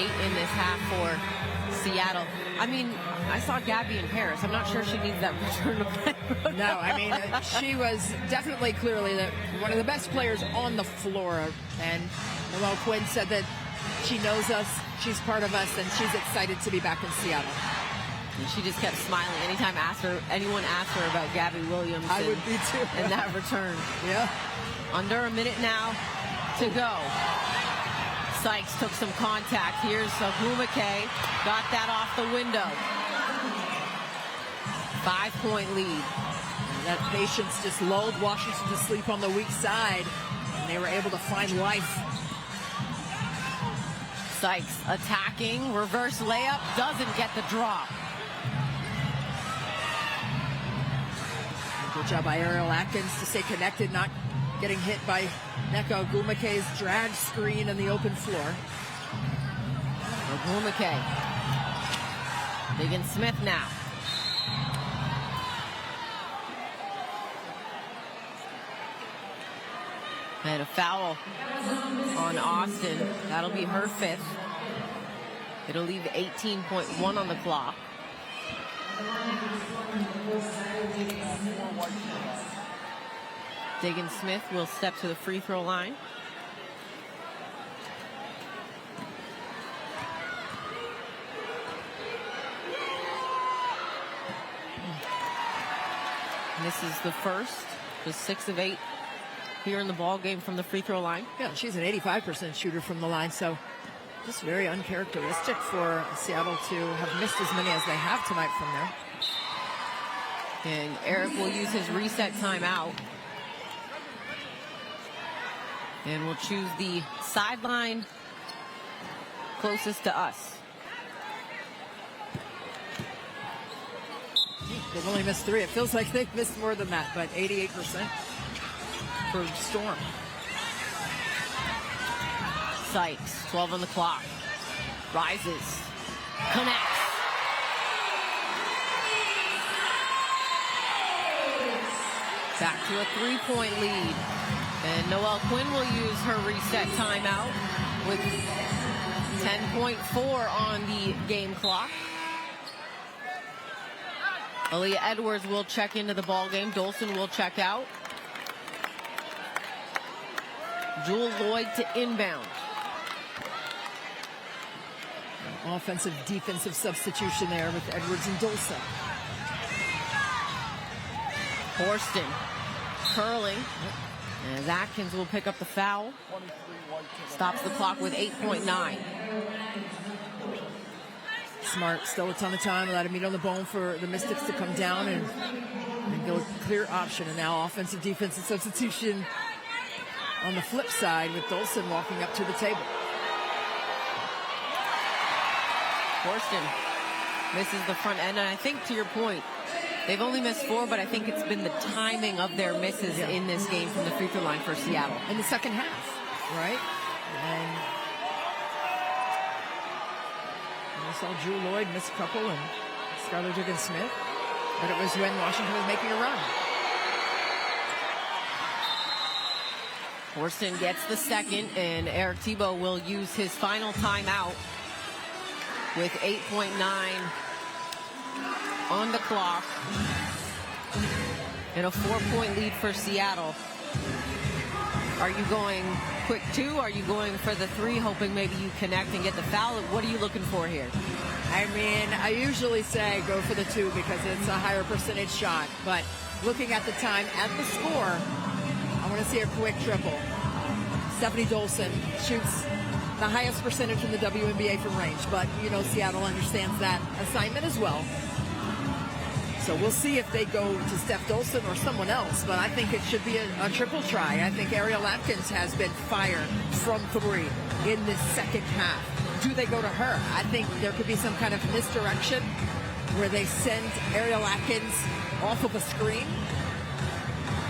late in this half for Seattle. I mean, I saw Gabby in Paris. I'm not sure she needs that return to play. No, I mean, she was definitely clearly one of the best players on the floor. And Noelle Quinn said that she knows us, she's part of us, and she's excited to be back in Seattle. And she just kept smiling anytime anyone asked her about Gabby Williams. I would be too. And that return. Yeah. Under a minute now to go. Sykes took some contact. Here's Agumake. Got that off the window. 5-point lead. That patience just lulled Washington to sleep on the weak side, and they were able to find life. Sykes attacking. Reverse layup. Doesn't get the drop. Good job by Ariel Atkins to stay connected, not getting hit by Nneka Ogumake's drag screen on the open floor. Ogumake. Diggins Smith now. And a foul on Austin. That'll be her 5th. It'll leave 18.1 on the clock. Diggins Smith will step to the free throw line. This is the first, just 6 of 8 here in the ball game from the free throw line. Yeah, she's an 85% shooter from the line, so just very uncharacteristic for Seattle to have missed as many as they have tonight from there. And Eric will use his reset timeout. And we'll choose the sideline closest to us. They've only missed 3. It feels like they've missed more than that, but 88% for Storm. Sykes, 12 on the clock. Rises. Connects. Back to a 3-point lead. And Noelle Quinn will use her reset timeout with 10.4 on the game clock. Aaliyah Edwards will check into the ball game. Dolson will check out. Jewell Loyd to inbound. Offensive, defensive substitution there with Edwards and Dolson. Horston curling. As Atkins will pick up the foul. Stops the clock with 8.9. Smart, still a ton of time. Allowed meat on the bone for the Mystics to come down and go clear option. And now offensive, defensive substitution on the flip side with Dolson walking up to the table. Horston misses the front end. And I think to your point, they've only missed 4, but I think it's been the timing of their misses in this game from the free throw line for Seattle. In the second half, right? And we saw Jewell Loyd miss a couple and Skylar Diggins Smith, but it was when Washington was making a run. Horston gets the second, and Eric Thibault will use his final timeout with 8.9 on the clock and a 4-point lead for Seattle. Are you going quick 2? Are you going for the 3, hoping maybe you connect and get the foul? What are you looking for here? I mean, I usually say go for the 2 because it's a higher percentage shot, but looking at the time and the score, I want to see a quick triple. Stephanie Dolson shoots the highest percentage in the WNBA from range, but you know Seattle understands that assignment as well. So we'll see if they go to Steph Dolson or someone else, but I think it should be a triple try. I think Ariel Atkins has been fired from 3 in this second half. Do they go to her? I think there could be some kind of misdirection where they send Ariel Atkins off of a screen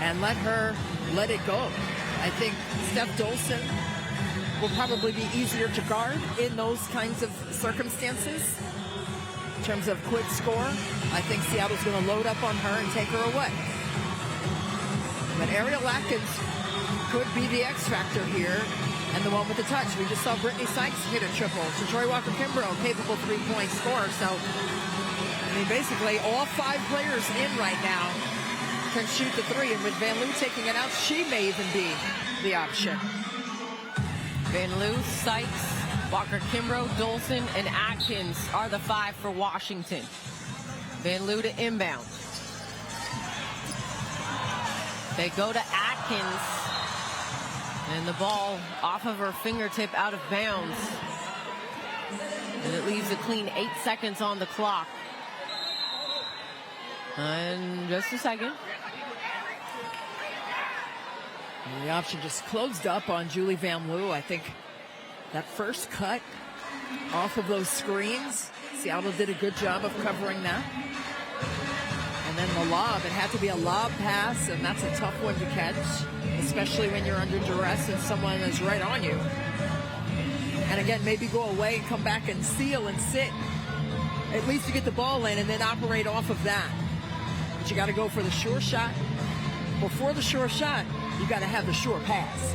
and let her let it go. I think Steph Dolson will probably be easier to guard in those kinds of circumstances. In terms of quick score, I think Seattle's going to load up on her and take her away. But Ariel Atkins could be the X factor here And the one with the touch, we just saw Brittany Sykes hit a triple. So Troy Walker-Kimbrough, capable three-point scorer. So, I mean, basically all 5 players in right now can shoot the three. And with Van Loo taking it out, she may even be the option. Van Loo, Sykes, Walker-Kimbrough, Dolson, and Atkins are the 5 for Washington. Van Loo to inbound. They go to Atkins. And the ball off of her fingertip out of bounds. And it leaves a clean 8 seconds on the clock. And just a second. And the option just closed up on Julie Van Loo. I think that first cut off of those screens, Seattle did a good job of covering that. And then the lob, it had to be a lob pass, and that's a tough one to catch, especially when you're under duress and someone is right on you. And again, maybe go away and come back and seal and sit, at least to get the ball in and then operate off of that. But you got to go for the sure shot. Before the sure shot, you got to have the sure pass.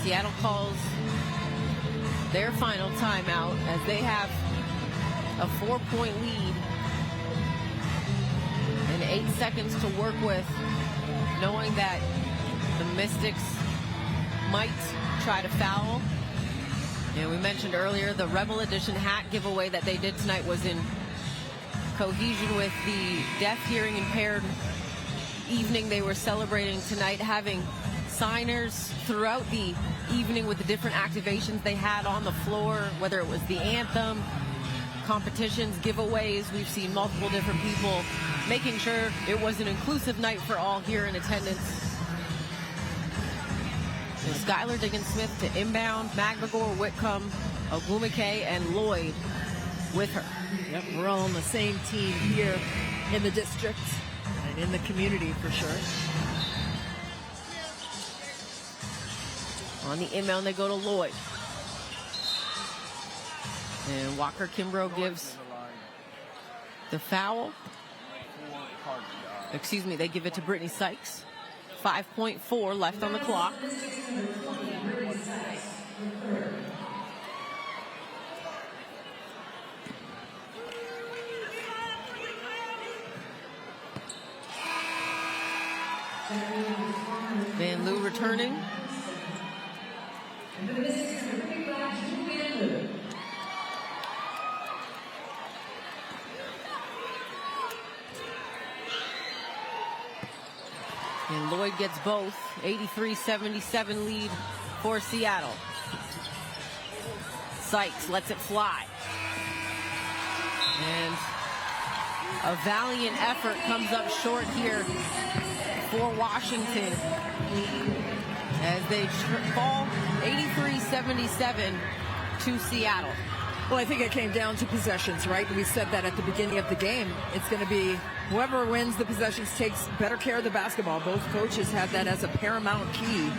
Seattle calls their final timeout as they have a 4-point lead and 8 seconds to work with, knowing that the Mystics might try to foul. And we mentioned earlier the Rebel Edition hat giveaway that they did tonight was in cohesion with the deaf, hearing impaired evening they were celebrating tonight, having signers throughout the evening with the different activations they had on the floor, whether it was the anthem, competitions, giveaways. We've seen multiple different people making sure it was an inclusive night for all here in attendance. So Skylar, Diggins, Smith to inbound, McGregor, Whitcomb, Ogumike, and Loyd with her. Yep, we're all on the same team here in the district and in the community for sure. On the inbound, they go to Loyd. And Walker-Kimbrough gives the foul. Excuse me, they give it to Brittany Sykes. 5.4 left on the clock. Van Loo returning. And Loyd gets both. 83-77 lead for Seattle. Sykes lets it fly. And a valiant effort comes up short here for Washington as they fall 83-77 to Seattle. Well, I think it came down to possessions, right? We said that at the beginning of the game. It's going to be whoever wins the possessions takes better care of the basketball. Both coaches have that as a paramount key